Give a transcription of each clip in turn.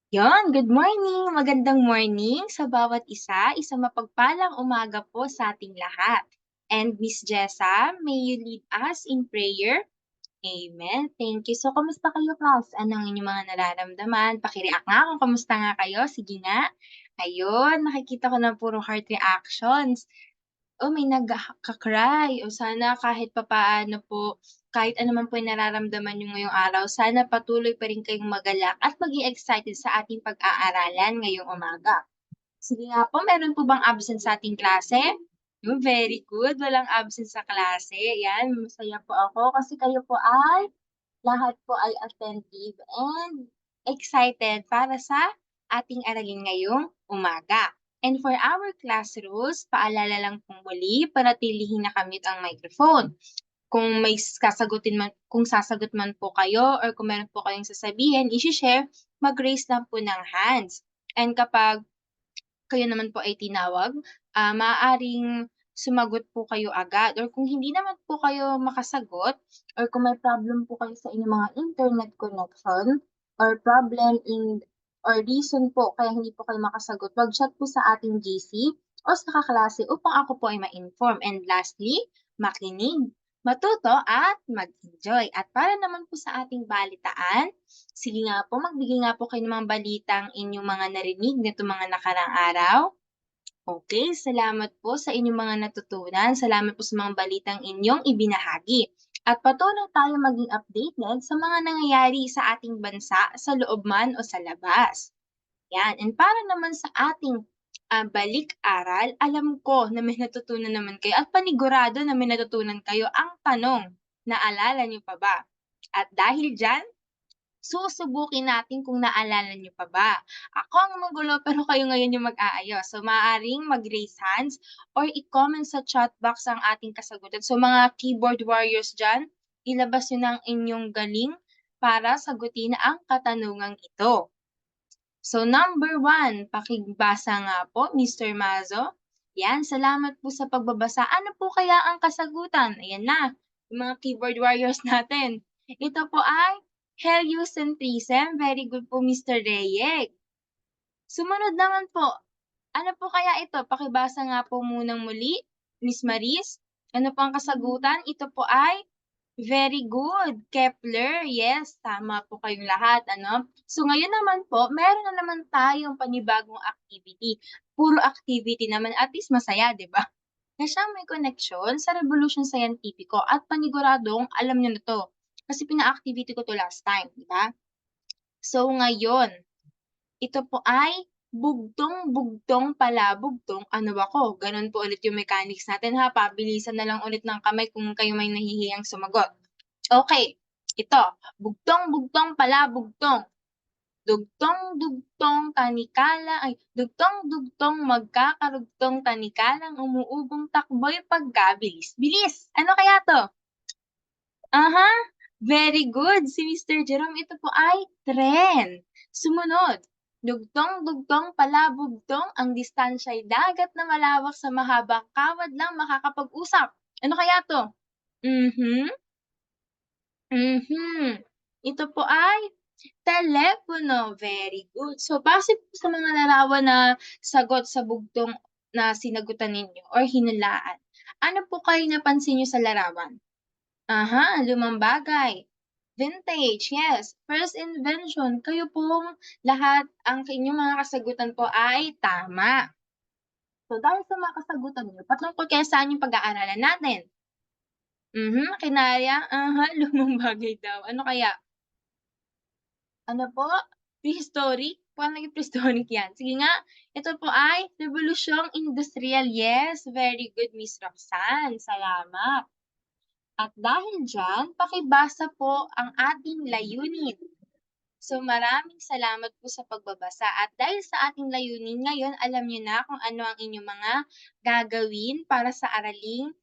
Good morning, magandang morning sa bawat isa, isang mapagpalang umaga po sa ating lahat. And Miss Jessa, may you lead us in prayer? Amen. Thank you. So, kamusta kayo, class? Anong inyong mga nararamdaman? Paki-react nga kung kamusta nga kayo. Sige nga. Ayun, nakikita ko na puro heart reactions. Oh, may nagka-cry. O sana kahit papaano po, kahit ano man po yung nararamdaman niyo ngayong araw, sana patuloy pa rin kayong magalak at maging excited sa ating pag-aaralan ngayong umaga. Sige nga po, meron po bang absent sa ating klase? Very good, walang absent sa klase. Yan, masaya po ako kasi kayo po ay lahat po ay attentive and excited para sa ating aralin ngayong umaga. And for our class rules, paalala lang pong muli, panatilihin nakamute ang microphone. Kung may kung sasagot man po kayo or kung meron po kayong sasabihin, i-share, mag-raise lang po ng hands. And kapag kayo naman po ay tinawag, maaaring sumagot po kayo agad or kung hindi naman po kayo makasagot or kung may problem po kayo sa inyong mga internet connection or problem in or reason po kaya hindi po kayo makasagot, mag-chat po sa ating GC o sa kaklase upang ako po ay ma-inform. And lastly, makinig, matuto at mag-enjoy. At para naman po sa ating balitaan, sige nga po, magbigay nga po kayo ng mga balitang inyong mga narinig nitong mga nakaraang araw. Okay, salamat po sa inyong mga natutunan. Salamat po sa mga balitang inyong ibinahagi. At patuloy tayo maging updated sa mga nangyayari sa ating bansa sa loob man o sa labas. Yan, and para naman sa ating balik-aral, alam ko na may natutunan naman kayo at panigurado na may natutunan kayo. Ang tanong, naalala niyo pa ba? At dahil dyan, susubukin natin kung naalala niyo pa ba. Ako ang magulo pero kayo ngayon yung mag-aayos. So maaaring mag-raise hands or i-comment sa chat box ang ating kasagutan. So mga keyboard warriors dyan, ilabas niyo ng inyong galing para sagutin ang katanungang ito. So number 1, pakibasa nga po, Mr. Mazo. Yan, salamat po sa pagbabasa. Ano po kaya ang kasagutan? Ayan na, yung mga keyboard warriors natin. Ito po ay heliocentrism. Very good po, Mr. Reyek. Sumunod naman po, ano po kaya ito? Pakibasa nga po munang muli, Miss Maris. Ano po ang kasagutan? Ito po ay very good, Kepler. Yes, tama po kayong lahat, ano? So ngayon naman po, meron na naman tayong panibagong activity. Puro activity naman, at least masaya, 'di ba? Na siyang may koneksyon sa revolusyon scientifico at paniguradong alam niyo na 'to. Kasi pina-activity ko 'to last time, 'di ba? So ngayon, ito po ay bugtong-bugtong palabugtong ano ako, gano'n po ulit yung mechanics natin ha, pabilisan na lang ulit ng kamay kung kayo may nahihiyang sumagot. Okay, ito, bugtong-bugtong palabugtong, dugtong-dugtong tanikala ay dugtong-dugtong magkakarugtong tanikalang umuubong takbo'y pagkabilis. Bilis! Ano kaya 'to? Aha, very good. Si Mr. Jerome, ito po ay tren. Sumunod, dugtong-dugtong palabugtong, ang distansya'y dagat na malawak sa mahabang kawad lang makakapag-usap. Ano kaya 'to? Mhm, mhm. Ito po ay telepono. Very good. So, base po sa mga larawan na sagot sa bugtong na sinagutan ninyo or hinulaan, ano po kayo napansin niyo sa larawan? Aha, lumang bagay. Vintage, yes. First invention, kayo pong lahat ang inyong mga kasagutan po ay tama. So, dahil sa mga kasagutan niyo, patungkol kaya saan yung pag-aaralan natin? Kinaya, aha, lumang bagay daw. Ano kaya? Ano po? Prehistoric? Paano naging prehistoric yan? Sige nga, ito po ay Rebolusyong Industrial. Yes, very good, Miss Roxanne. Salamat. At dahil diyan, pakibasa po ang ating layunin. So maraming salamat po sa pagbabasa at dahil sa ating layunin ngayon, alam niyo na kung ano ang inyong mga gagawin para sa araling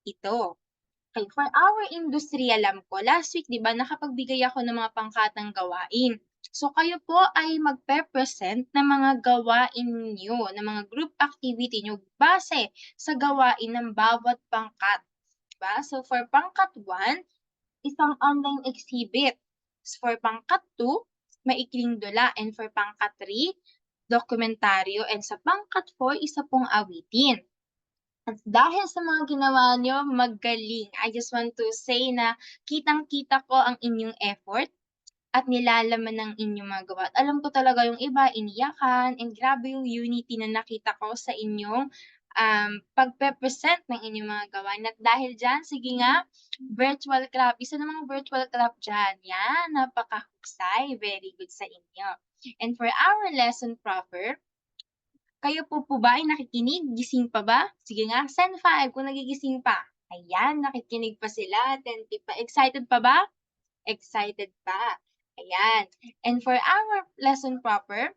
ito. Okay, for our industry, alam ko, last week, di ba, nakapagbigay ako ng mga pangkatang gawain. So kayo po ay magpe-present ng mga gawain niyo, ng mga group activity niyo base sa gawain ng bawat pangkat. Diba? So for pangkat 1, isang online exhibit. For pangkat 2, maikling dula, and for pangkat 3, dokumentaryo, and sa pangkat 4, isa pong awitin. At dahil sa mga ginawa niyo, magaling. I just want to say na kitang-kita ko ang inyong effort at nilalaman ng inyong mga gawa. At alam ko talaga yung iba iniyakan, and grabe yung unity na nakita ko sa inyong, pagpe-present ng inyong mga gawain. At dahil diyan, sige nga, virtual clap. Isa namang virtual clap diyan. Yan, napakahusay. Very good sa inyo. And for our lesson proper, kayo po ba ay nakikinig? Gising pa ba? Sige nga, send 5 kung nagigising pa. Ayan, nakikinig pa sila, attentive pa. Excited pa ba? Excited pa. Ayan. And for our lesson proper,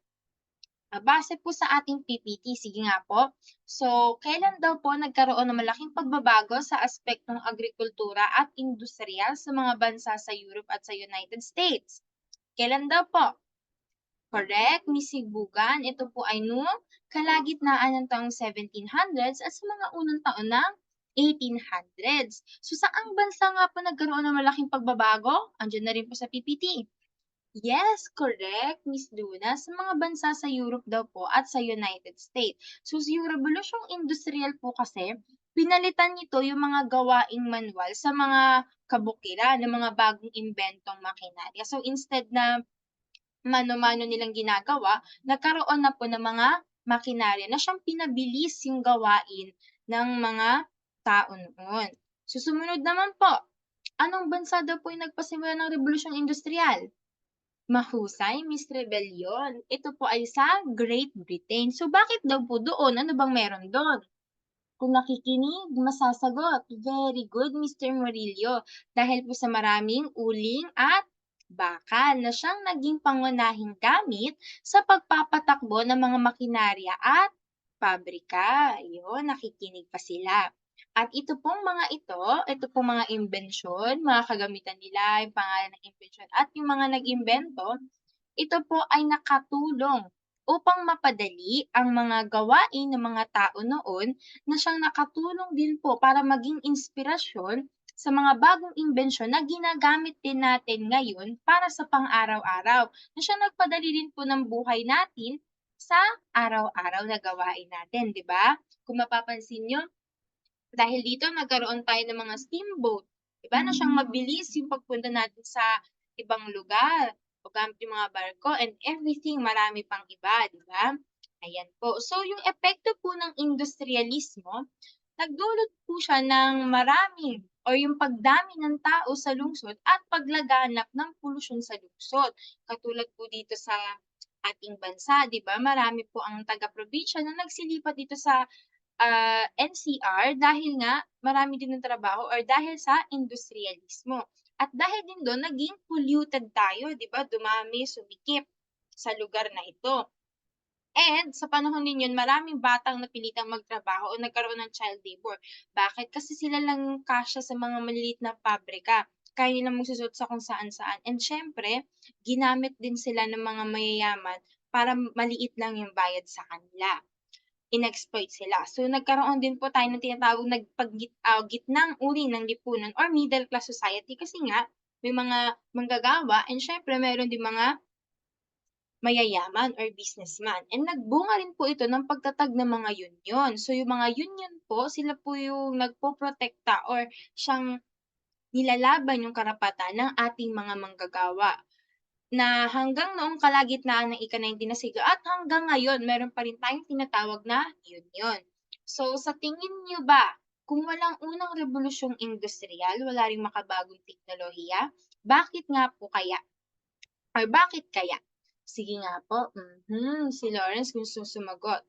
base po sa ating PPT, sige nga po. So, kailan daw po nagkaroon ng malaking pagbabago sa aspektong agrikultura at industriya sa mga bansa sa Europe at sa United States? Kailan daw po? Correct, Miss Higbugan. Ito po ay noong kalagitnaan ng taong 1700s at sa mga unang taon ng 1800s. So, saang bansa nga po nagkaroon ng malaking pagbabago? Andiyan na rin po sa PPT. Yes, correct, Miss Luna. Sa mga bansa sa Europe daw po at sa United States. So, yung Rebolusyong Industrial po kasi, pinalitan nito yung mga gawaing manual sa mga kabukiran ng mga bagong imbentong makinarya. So, instead na mano-mano nilang ginagawa, nagkaroon na po ng mga makinarya na siyang pinabilis yung gawain ng mga tao noon. So, sumunod naman po, anong bansa daw po yung nagpasimula ng Rebolusyong Industrial? Mahusay, Miss Rebellion. Ito po ay sa Great Britain. So, bakit daw po doon? Ano bang meron doon? Kung nakikinig, masasagot. Very good, Mr. Murillo. Dahil po sa maraming uling at bakal na siyang naging pangunahing gamit sa pagpapatakbo ng mga makinarya at pabrika. Ayun, nakikinig pa sila. At ito pong mga imbensyon, mga kagamitan nila, yung pangalan ng imbensyon at yung mga nag-imbento, ito po ay nakatulong upang mapadali ang mga gawain ng mga tao noon na siyang nakatulong din po para maging inspirasyon sa mga bagong imbensyon na ginagamit din natin ngayon para sa pang-araw-araw, na siyang nagpadali din po ng buhay natin sa araw-araw na gawain natin, 'di ba? Kung mapapansin niyo, dahil dito nagkaroon tayo ng mga steamboat, 'di ba, na siyang mabilis yung pagpunta natin sa ibang lugar o gamit yung mga barko and everything, marami pang iba, 'di ba? Ayan po. So, yung epekto po ng industrialismo, nagdulot po siya ng maraming or yung pagdami ng tao sa lungsod at paglaganap ng polusyon sa lungsod. Katulad po dito sa ating bansa, 'di ba? Marami po ang taga-probinsya na nagsilipat dito sa NCR dahil nga marami din ng trabaho or dahil sa industrialismo. At dahil din do'n naging polluted tayo, 'di ba? Dumami, sumikip sa lugar na ito. And sa panahon din 'yun, maraming batang napilitang magtrabaho o nagkaroon ng child labor. Bakit? Kasi sila lang yung kasya sa mga maliliit na pabrika. Kaya nilang magsusot sa kung saan-saan. And siyempre, ginamit din sila ng mga mayayaman para maliit lang yung bayad sa kanila. In-exploit sila. So, nagkaroon din po tayo ng tinatawag gitnang uri ng lipunan or middle class society kasi nga may mga manggagawa and siyempre meron din mga mayayaman or businessman. And nagbunga rin po ito ng pagtatag ng mga union. So, yung mga union po, sila po yung nagpoprotekta or siyang nilalaban yung karapatan ng ating mga manggagawa na hanggang noong kalagitnaan ng ika-19 na siglo at hanggang ngayon meron pa rin tayong tinatawag na union. So, sa tingin niyo ba, kung walang unang rebolusyong industrial, wala ring makabagong teknolohiya, bakit nga po kaya? Or bakit kaya? Sige nga po, si Lawrence gustong sumagot.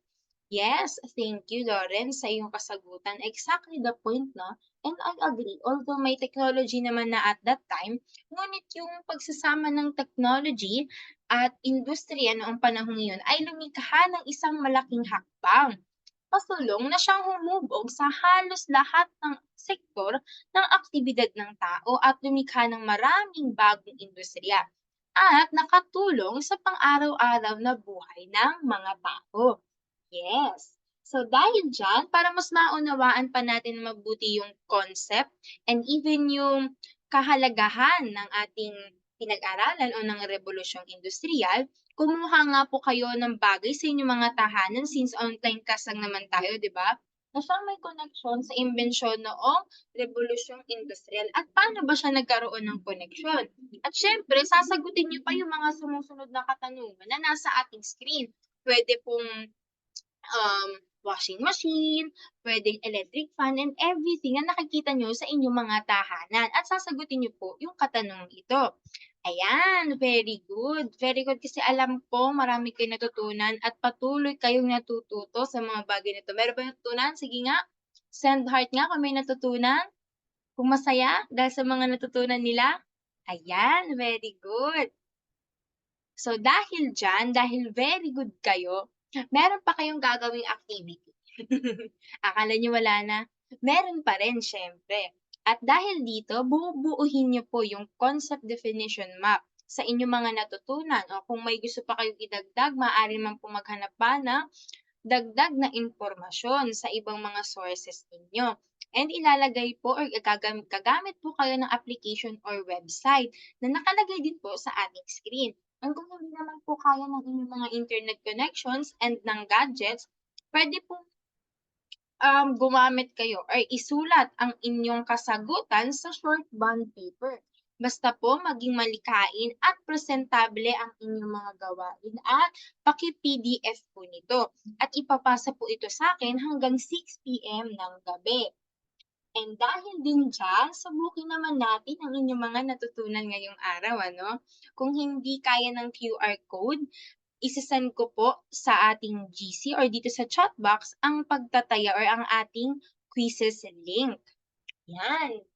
Yes, thank you, Lawrence, sa iyong kasagutan. Exactly the point, no? And I agree, although may technology naman na at that time, ngunit yung pagsasama ng technology at industriya noong panahong iyon ay lumikha ng isang malaking hakbang. Pasulong na siyang humubog sa halos lahat ng sektor ng aktibidad ng tao at lumikha ng maraming bagong industriya at nakatulong sa pang-araw-araw na buhay ng mga tao. Yes. So dahil diyan, para mas maunawaan pa natin mabuti yung concept and even yung kahalagahan ng ating pinag-aralan o ng rebolusyong industriyal, kumuha nga po kayo ng bagay sa inyong mga tahanan since online class lang naman tayo, 'di ba? Na siyang may koneksyon sa imbensyon noong rebolusyong industriyal at paano ba siya nagkaroon ng koneksyon? At siyempre sasagutin niyo pa yung mga sumusunod na katanungan na nasa ating screen. Puwede pong washing machine, puwedeng electric fan, and everything na nakikita niyo sa inyong mga tahanan at sasagutin niyo po yung katanungang ito. Ayan, very good. Very good kasi alam ko marami kayong natutunan at patuloy kayong natututo sa mga bagay na 'to. Meron ba natutunan? Sige nga, send heart nga kung may natutunan, kung masaya dahil sa mga natutunan nila. Ayan, very good. So dahil diyan, dahil very good kayo, meron pa kayong gagawing activity. Akala niyo wala na? Meron pa rin siyempre. At dahil dito, bubuuhin niyo po yung concept definition map sa inyong mga natutunan o kung may gusto pa kayong idagdag, maaari man po maghanap pa ng dagdag na impormasyon sa ibang mga sources ninyo. And ilalagay po or gagamit po kayo ng application or website na nakalagay din po sa ating screen. And kung hindi naman po kaya ng inyong mga internet connections and ng gadgets, pwede po gumamit kayo or isulat ang inyong kasagutan sa short bond paper. Basta po maging malikain at presentable ang inyong mga gawain at paki-PDF po nito. At ipapasa po ito sa akin hanggang 6 PM ng gabi. And dahil din diyan, subukin naman natin ang inyong mga natutunan ngayong araw, ano? Kung hindi kaya ng QR code, ise-send ko po sa ating GC or dito sa chat box ang pagtataya or ang ating quizzes link. Yan.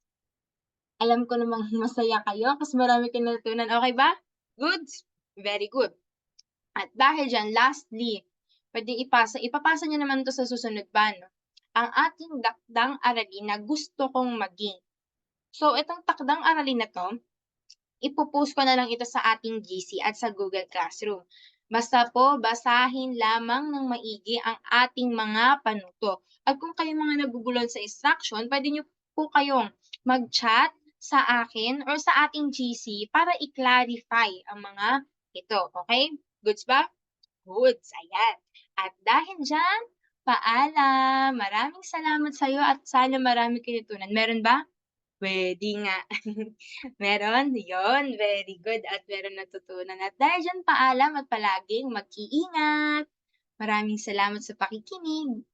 Alam ko namang masaya kayo kasi marami kayong natutunan. Okay ba? Goods? Very good. At dahil diyan, lastly, puwedeng ipapasa niyo naman 'to sa susunod pa 'no, ang ating takdang aralin na gusto kong maging. So itong takdang aralin na 'to, ipo-post ko na lang ito sa ating GC at sa Google Classroom. Basta po basahin lamang ng maigi ang ating mga panuto. At kung kayong mga naguguluhan sa instruction, puwede niyo po kayong mag-chat sa akin or sa ating GC para i-clarify ang mga ito, okey? Goods ba? Goods, ayan. At dahil diyan, paalam. Maraming salamat sa'yo at sana marami kang natutunan. Meron ba? Puwede nga. Meron? Yun, very good at meron natutunan. At dahil diyan, paalam at palaging mag-iingat. Maraming salamat sa pakikinig.